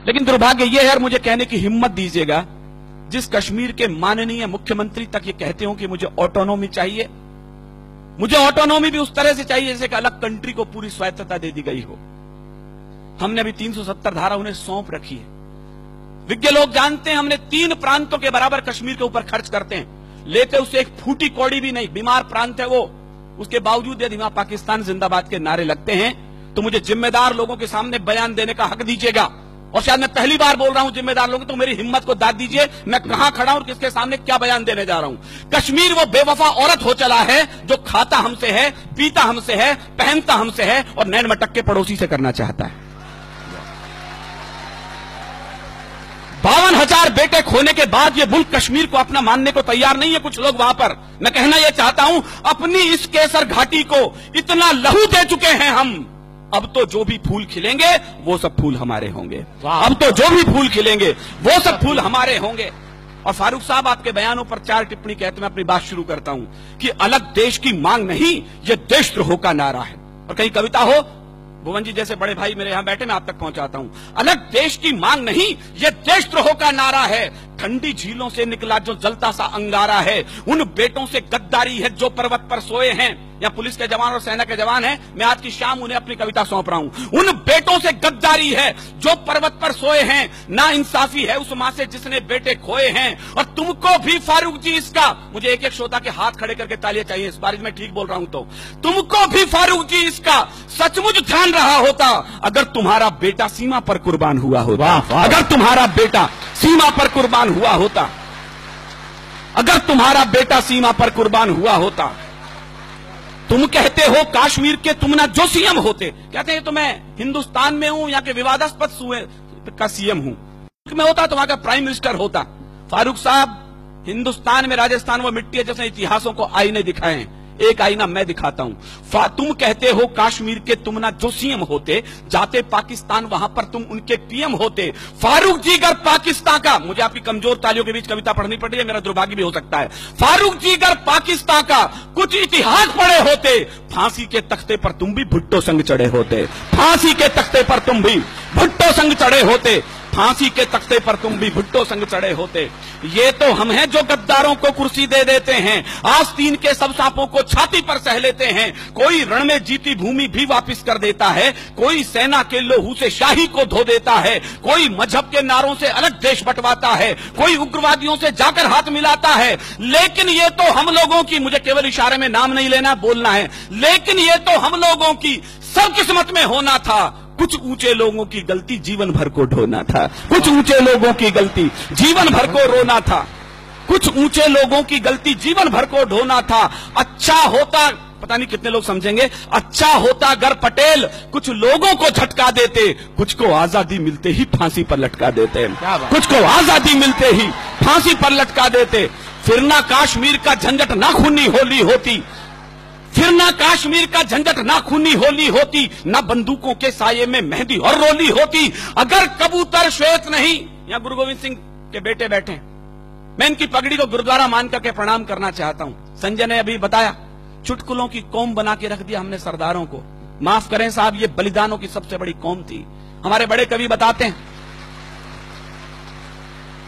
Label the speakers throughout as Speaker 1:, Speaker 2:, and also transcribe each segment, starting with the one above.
Speaker 1: लेकिन दुर्भाग्य यह है, और मुझे कहने की हिम्मत दीजिएगा, जिस कश्मीर के माननीय मुख्यमंत्री तक ये कहते हो कि मुझे ऑटोनॉमी चाहिए, मुझे ऑटोनॉमी भी उस तरह से चाहिए जैसे कि अलग कंट्री को पूरी स्वायत्तता दे दी गई हो। हमने अभी 370 धारा उन्हें सौंप रखी है। विज्ञ लोग जानते हैं हमने 3 प्रांतों के बराबर कश्मीर के ऊपर खर्च करते हैं, लेते उसे एक फूटी कौड़ी भी नहीं। बीमार प्रांत है वो, उसके बावजूद यदि वहां पाकिस्तान जिंदाबाद के नारे लगते हैं तो मुझे जिम्मेदार लोगों के सामने बयान देने का हक दीजिएगा। और शायद मैं पहली बार बोल रहा हूं जिम्मेदार लोगों, तो मेरी हिम्मत को दाद दीजिए, मैं कहां खड़ा हूं और किसके सामने क्या बयान देने जा रहा हूं। कश्मीर वो बेवफा औरत हो चला है जो खाता हमसे है, पीता हमसे है, पहनता हमसे है और नैन मटक के पड़ोसी से करना चाहता है। 52,000 बेटे खोने के बाद ये मुल्क कश्मीर को अपना मानने को तैयार नहीं है कुछ लोग वहां पर। मैं कहना यह चाहता हूं, अपनी इस केसर घाटी को इतना लहू दे चुके हैं हम, अब तो जो भी फूल खिलेंगे वो सब फूल हमारे होंगे। अब तो जो भी फूल खिलेंगे वो सब फूल हमारे होंगे। और फारूक साहब, आपके बयानों पर 4 टिप्पणी कहते मैं अपनी बात शुरू करता हूं कि अलग देश की मांग नहीं, ये देशद्रोह का नारा है। और कहीं कविता हो, भुवन जी जैसे बड़े भाई मेरे यहां बैठे, मैं आप तक पहुंचाता हूं। अलग देश की मांग नहीं, ये देशद्रोह का नारा है। ठंडी झीलों से निकला जो जलता सा अंगारा है, उन बेटों से गद्दारी है जो पर्वत पर सोए हैं। या पुलिस के जवान और सेना के जवान हैं, मैं आज की शाम उन्हें अपनी कविता सौंप रहा हूं। उन बेटों से गद्दारी है जो पर्वत पर सोए हैं, ना इंसाफी है उस मां से जिसने बेटे खोए हैं। और तुमको भी फारूक जी इसका, मुझे एक एक श्रोता के हाथ खड़े करके तालियां चाहिए इस बार मैं ठीक बोल रहा हूं तो, तुमको भी फारूक जी इसका सचमुच ध्यान रहा होता अगर तुम्हारा बेटा सीमा पर कुर्बान हुआ होता। अगर तुम्हारा बेटा सीमा पर कुर्बान हुआ होता, अगर तुम्हारा बेटा सीमा पर कुर्बान हुआ होता। तुम कहते हो कश्मीर के तुम ना जो सीएम होते, कहते हैं तो मैं हिंदुस्तान में हूं, यहाँ के विवादास्पद सूबे का सीएम हूं, मैं होता तो वहां का प्राइम मिनिस्टर होता। फारूक साहब, हिंदुस्तान में राजस्थान वो मिट्टी है जिसने इतिहासों को आईने दिखाए, एक आईना मैं दिखाता हूं। तुम कहते हो कश्मीर के तुम ना जो सीएम होते, जाते पाकिस्तान वहां पर तुम उनके पीएम होते। फारूक जी अगर पाकिस्तान का, मुझे आपकी कमजोर तालियों के बीच कविता पढ़नी पड़ रही है, मेरा दुर्भाग्य भी हो सकता है। फारूक जी अगर पाकिस्तान का कुछ इतिहास पढ़े होते, फांसी के तख्ते पर तुम भी भुट्टो संग चढ़े होते। फांसी के तख्ते पर तुम भी भुट्टो संग चढ़े होते। फांसी के तख्ते पर तुम भी भुट्टो संग चढ़े होते। ये तो हम हैं जो गद्दारों को कुर्सी दे देते हैं, आस्तीन के सब सांपों को छाती पर सह लेते हैं। कोई रण में जीती भूमि भी वापस कर देता है, कोई सेना के लोहू से शाही को धो देता है, कोई मजहब के नारों से अलग देश बंटवाता है, कोई उग्रवादियों से जाकर हाथ मिलाता है। लेकिन ये तो हम लोगों की, मुझे केवल इशारे में नाम नहीं लेना, बोलना है, लेकिन ये तो हम लोगों की सब किस्मत में होना था। कुछ ऊंचे लोगों की गलती जीवन भर को ढोना था, कुछ ऊंचे लोगों की गलती जीवन भर को रोना था, कुछ ऊंचे लोगों की गलती जीवन भर को ढोना था। अच्छा होता, पता नहीं कितने लोग समझेंगे, अच्छा होता अगर पटेल कुछ लोगों को झटका देते, कुछ को आजादी मिलते ही फांसी पर लटका देते, कुछ को आजादी मिलते ही फांसी पर लटका देते। फिर ना कश्मीर का झंझट ना खूनी होली होती, फिर ना कश्मीर का झंझट ना खूनी होली होती, ना बंदूकों के साये में मेहंदी और रोली होती। अगर कबूतर श्वेत नहीं, या गुरु गोविंद सिंह के बेटे बैठे, मैं इनकी पगड़ी को गुरुद्वारा मान करके प्रणाम करना चाहता हूं। संजय ने अभी बताया, चुटकुलों की कौम बना के रख दिया हमने सरदारों को। माफ करें साहब, ये बलिदानों की सबसे बड़ी कौम थी। हमारे बड़े कवि बताते हैं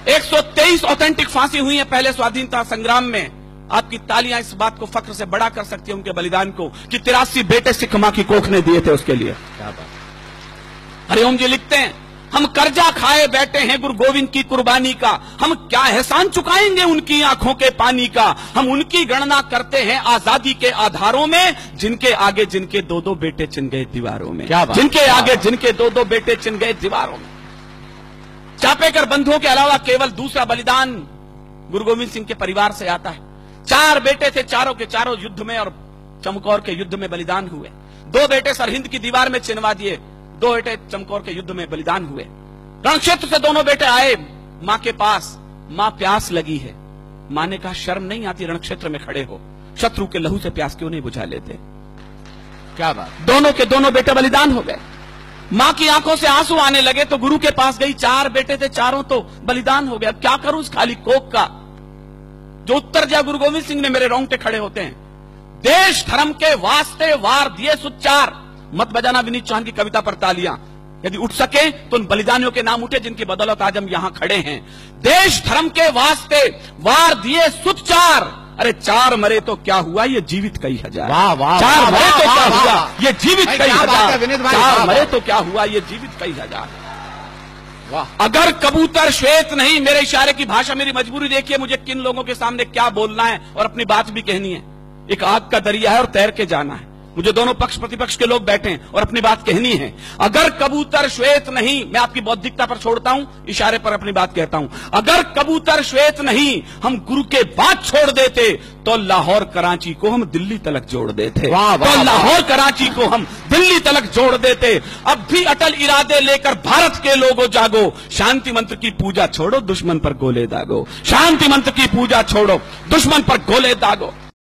Speaker 1: 123 ऑथेंटिक फांसी हुई है पहले स्वाधीनता संग्राम में। आपकी तालियां इस बात को फख्र से बड़ा कर सकती है उनके बलिदान को कि 83 बेटे सिख मां की कोख ने दिए थे उसके लिए। क्या बात। हरिओम जी लिखते हैं, हम कर्जा खाए बैठे हैं गुरु गोविंद की कुर्बानी का, हम क्या एहसान चुकाएंगे उनकी आंखों के पानी का। हम उनकी गणना करते हैं आजादी के आधारों में, जिनके आगे जिनके 2-2 बेटे चिन गए दीवारों में। क्या बात। जिनके आगे जिनके 2-2 बेटे चिन गए दीवारों में। चापेकर बंधुओं के अलावा केवल दूसरा बलिदान गुरु गोविंद सिंह के परिवार से आता है। 4 बेटे थे, चारों के चारों युद्ध में और चमकौर के युद्ध में बलिदान हुए। 2 बेटे सरहिंद की दीवार में चिनवा दिए, 2 बेटे चमकौर के युद्ध में बलिदान हुए। रणक्षेत्र से दोनों बेटे आए मां के पास, मां प्यास लगी है। मां ने कहा शर्म नहीं आती रणक्षेत्र में खड़े हो, शत्रु के लहू से प्यास क्यों नहीं बुझा लेते। क्या बात। दोनों के दोनों बेटे बलिदान हो गए। मां की आंखों से आंसू आने लगे तो गुरु के पास गई, 4 बेटे थे, चारों तो बलिदान हो गए, अब क्या करूं उस खाली कोख का। जो उत्तर दिया गुरु गोविंद सिंह ने, मेरे रोंगटे खड़े होते हैं। देश धर्म के वास्ते वार दिए सुच्चार, मत बजाना विनीत चौहान की कविता पर तालियां। यदि उठ सके तो उन बलिदानियों के नाम उठे जिनकी बदौलत आज हम यहां खड़े हैं। देश धर्म के वास्ते वार दिए सुत चार, अरे चार मरे तो क्या हुआ, ये जीवित कई हजार।
Speaker 2: वाह वाह,
Speaker 1: चार मरे तो क्या हुआ, ये जीवित कई हजार। चार मरे तो क्या हुआ, ये जीवित कई हजार। वाह। अगर कबूतर श्वेत नहीं, मेरे इशारे की भाषा, मेरी मजबूरी देखिए, मुझे किन लोगों के सामने क्या बोलना है और अपनी बात भी कहनी है। एक आग का दरिया है और तैर के जाना है। मुझे दोनों पक्ष प्रतिपक्ष के लोग बैठे हैं और अपनी बात कहनी है। अगर कबूतर श्वेत नहीं, मैं आपकी बौद्धिकता पर छोड़ता हूं, इशारे पर अपनी बात कहता हूं। अगर कबूतर श्वेत नहीं, हम गुरु के बाद छोड़ देते तो लाहौर कराची को हम दिल्ली तलक जोड़ देते। तो लाहौर कराची को हम दिल्ली तलक जोड़ देते। अब भी अटल इरादे लेकर भारत के लोगों जागो, शांति मंत्र की पूजा छोड़ो, दुश्मन पर गोले दागो। शांति मंत्र की पूजा छोड़ो, दुश्मन पर गोले दागो।